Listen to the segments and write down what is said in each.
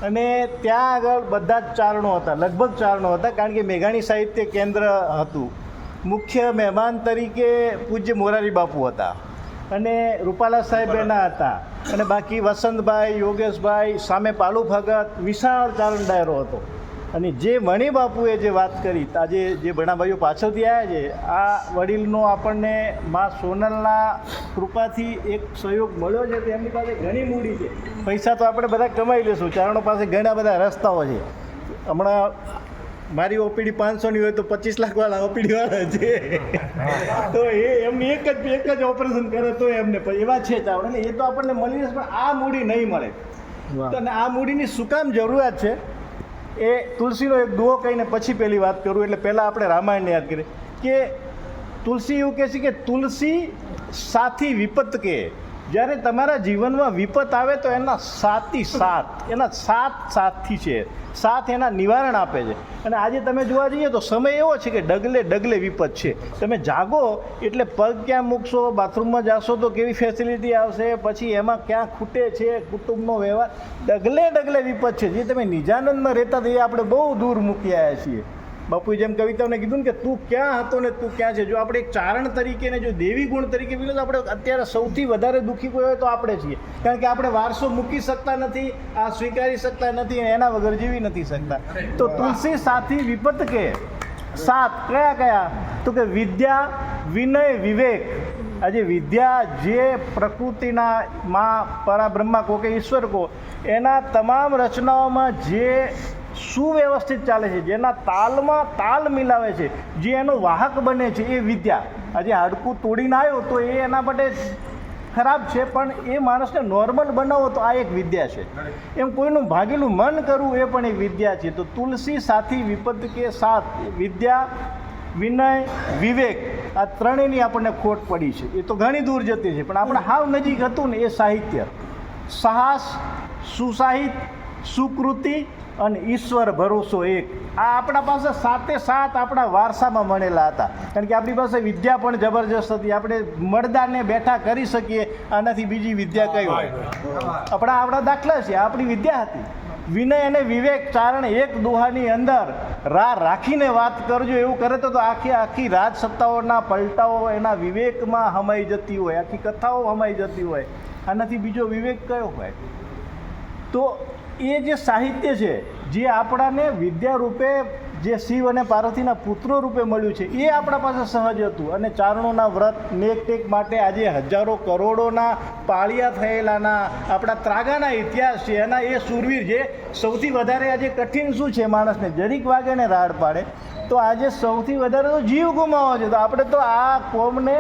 અને ત્યાં આગળ બધા જ ચારણો હતા, લગભગ ચારણો હતા, કારણ કે મેઘાણી સાહિત્ય કેન્દ્ર હતું. મુખ્ય મહેમાન તરીકે પૂજ્ય મોરારી બાપુ હતા અને રૂપાલા સાહેબ એના હતા, અને બાકી વસંતભાઈ, યોગેશભાઈ, સામે પાલુ ભગત, વિશાળ ચારણ ડાયરો હતો. અને જે મણી બાપુએ જે વાત કરી, આજે જે ભણાભાઈઓ પાછળથી આવ્યા છે, આ વડીલનો આપણને મા સોનલના કૃપાથી એક સહયોગ મળ્યો છે. તો એમની પાસે ઘણી મૂડી છે, પૈસા તો આપણે બધા કમાઈ લેશું, ચારણો પાસે ઘણા બધા રસ્તાઓ છે. હમણાં મારી ઓપીડી 500ની હોય તો 25 લાખવાળા ઓપીડીવાળા છે. તો એ એમની એક જ ઓપરેશન કરે તો એમને એવા છે ચાવડા ને, એ તો આપણને મળી જશે, પણ આ મૂડી નહીં મળે. અને આ મૂડીની શું કામ જરૂરિયાત છે એ તુલસીનો એક દુહો કહીને પછી પહેલી વાત કરું. એટલે પહેલાં આપણે રામાયણને યાદ કરીએ કે તુલસી એવું કહે છે કે તુલસી સાથી વિપત કે, જ્યારે તમારા જીવનમાં વિપત આવે તો એના સાથી સાથ, એના સાથી છે, સાથ એના નિવારણ આપે છે. અને આજે તમે જોવા જઈએ તો સમય એવો છે કે ડગલે ડગલે વિપત છે. તમે જાગો એટલે પગ ક્યાં મૂકશો, બાથરૂમમાં જાશો તો કેવી ફેસિલિટી આવશે, પછી એમાં ક્યાં ખૂટે છે કુટુંબનો વ્યવહાર, ડગલે ડગલે વિપત છે. જે તમે નિજાનંદમાં રહેતા હતા એ આપણે બહુ દૂર મૂકી આવ્યા છીએ. બાપુએ જેમ કવિતાઓને કીધું ને કે તું ક્યાં હતો ને તું ક્યાં છે. જો આપણે એક ચારણ તરીકે ને જો દેવી ગુણ તરીકે બોલે તો આપણે અત્યારે સૌથી વધારે દુઃખી કોઈ હોય તો આપણે છીએ, કારણ કે આપણે વારસો મૂકી શકતા નથી, આ સ્વીકારી શકતા નથી, એના વગર જીવી નથી શકતા. તો તુલસી સાથી વિપત કે સાત કયા કયા, તો કે વિદ્યા, વિનય, વિવેક. આજે વિદ્યા જે પ્રકૃતિના માં પરાબ્રહ્મા કહો કે ઈશ્વર કહો, એના તમામ રચનાઓમાં જે સુવ્યવસ્થિત ચાલે છે, જેના તાલમાં તાલ મિલાવે છે, જે એનો વાહક બને છે, એ વિદ્યા. આજે હાડકું તોડીને આવ્યો તો એ એના માટે ખરાબ છે, પણ એ માણસને નોર્મલ બનાવો તો આ એક વિદ્યા છે. એમ કોઈનું ભાગેલું મન કરવું એ પણ એક વિદ્યા છે. તો તુલસી સાથી વિપત કે સાથ, વિદ્યા, વિનય, વિવેક, આ ત્રણેયની આપણને ખોટ પડી છે. એ તો ઘણી દૂર જતી છે, પણ આપણે હાવ નજીક હતું ને એ સાહિત્ય, સાહસ, સુસાહિત, સુકૃતિ અને ઈશ્વર ભરોસો એક. આ આપણા પાસે સાતે સાત આપણા વારસામાં મળેલા હતા, કારણ કે આપણી પાસે વિદ્યા પણ જબરજસ્ત હતી. આપણે મળદાને બેઠા કરી શકીએ, આનાથી બીજી વિદ્યા કઈ હોય? આપણા દાખલા છે, આપણી વિદ્યા હતી. વિનય અને વિવેક ચારણ એક દોહાની અંદર રાખીને વાત કરજો, એવું કરે તો આખી રાજ સત્તાઓના પલટાઓ એના વિવેકમાં હમાઈ જતી હોય, આખી કથાઓ હમાઈ જતી હોય. આનાથી બીજો વિવેક કયો હોય? તો એ જે સાહિત્ય છે, જે આપણાને વિદ્યા રૂપે, જે શિવ અને પાર્વતીના પુત્રો રૂપે મળ્યું છે, એ આપણા પાસે સહજ હતું. અને ચારણોના વ્રત નેક ટેક માટે આજે હજારો કરોડોના પાળિયા થયેલાના આપણા ત્રાગાના ઇતિહાસ છે, એના એ શૂરવીર જે સૌથી વધારે આજે કઠિન શું છે, માણસને જરીક વાગે ને રાડ પાડે, તો આજે સૌથી વધારે તો જીવ ગુમાવો છે. તો આપણે તો આ કોમને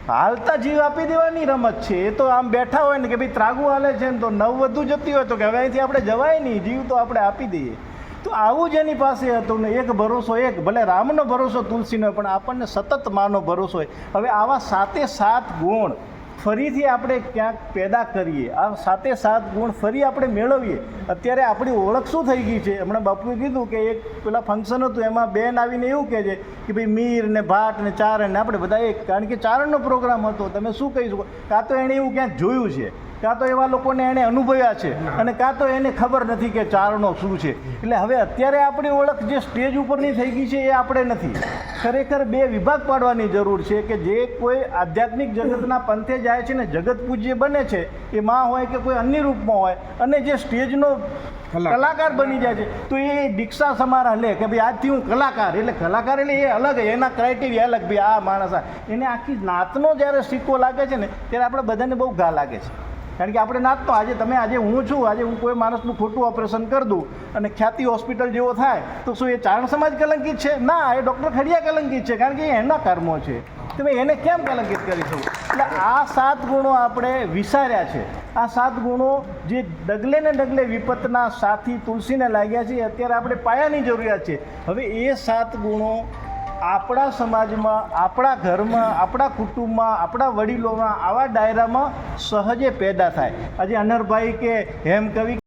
હાલતા જીવ આપી દેવાની રમત છે. એ તો આમ બેઠા હોય ને કે ભાઈ ત્રાગુ હાલે છે ને તો નવ વધુ જતી હોય તો કે હવે અહીંથી આપણે જવાય નહીં, જીવ તો આપણે આપી દઈએ. તો આવું જ એની પાસે હતું ને, એક ભરોસો, એક ભલે રામનો ભરોસો તુલસીનો, પણ આપણને સતત માનો ભરોસો હોય. હવે આવા સાતે સાત ગુણ ફરીથી આપણે ક્યાંક પેદા કરીએ, આ સાતે સાત ગુણ ફરી આપણે મેળવીએ. અત્યારે આપણી ઓળખ શું થઈ ગઈ છે? હમણાં બાપુએ કીધું કે એક પેલા ફંક્શન હતું, એમાં બેન આવીને એવું કહે છે કે ભાઈ મીર ને ભાટ ને ચારણ ને આપણે બધા એક, કારણ કે ચારણનો પ્રોગ્રામ હતો. તમે શું કહી શકો? કાં તો એણે એવું ક્યાંક જોયું છે, કાં તો એવા લોકોને એણે અનુભવ્યા છે, અને કાં તો એને ખબર નથી કે ચારણો શું છે. એટલે હવે અત્યારે આપણી ઓળખ જે સ્ટેજ ઉપરની થઈ ગઈ છે એ આપણે નથી. ખરેખર બે વિભાગ પાડવાની જરૂર છે કે જે કોઈ આધ્યાત્મિક જગતના પંથે જાય છે ને જગત પૂજ્ય બને છે, એ માં હોય કે કોઈ અન્ય રૂપમાં હોય, અને જે સ્ટેજનો કલાકાર બની જાય છે તો એ દીક્ષા સમારાહ લે કે ભાઈ આજથી હું કલાકાર. એટલે કલાકાર એટલે એ અલગ, એના ક્રાઇટેરિયા અલગ. ભાઈ આ માણસ, એને આખી નાતનો જ્યારે સિક્કો લાગે છે ને ત્યારે આપણે બધાને બહુ ઘા લાગે છે, કારણ કે આપણે નાતનો. આજે હું છું, આજે હું કોઈ માણસનું ખોટું ઓપરેશન કરી દઉં અને ખ્યાતિ હોસ્પિટલ જેવો થાય તો શું એ ચારણ સમાજ કલંકિત છે? ના, એ ડૉક્ટર ખડિયા કલંકિત છે, કારણ કે એ એના કર્મો છે. તમે એને કેમ કલંકિત કરી શકો? એટલે આ 7 ગુણો આપણે વિસાર્યા છે. આ 7 ગુણો જે ડગલે ને ડગલે વિપતના સાથી તુલસીને લાગ્યા છે, અત્યારે આપણે પાયાની જરૂરિયાત છે. હવે એ 7 ગુણો આપણા સમાજમાં, આપણા ઘરમાં, આપણા કુટુંબમાં, આપણા વડીલોમાં, આવા ડાયરામાં સહજે પેદા થાય. આજે અનરભાઈ કે હેમ કવિ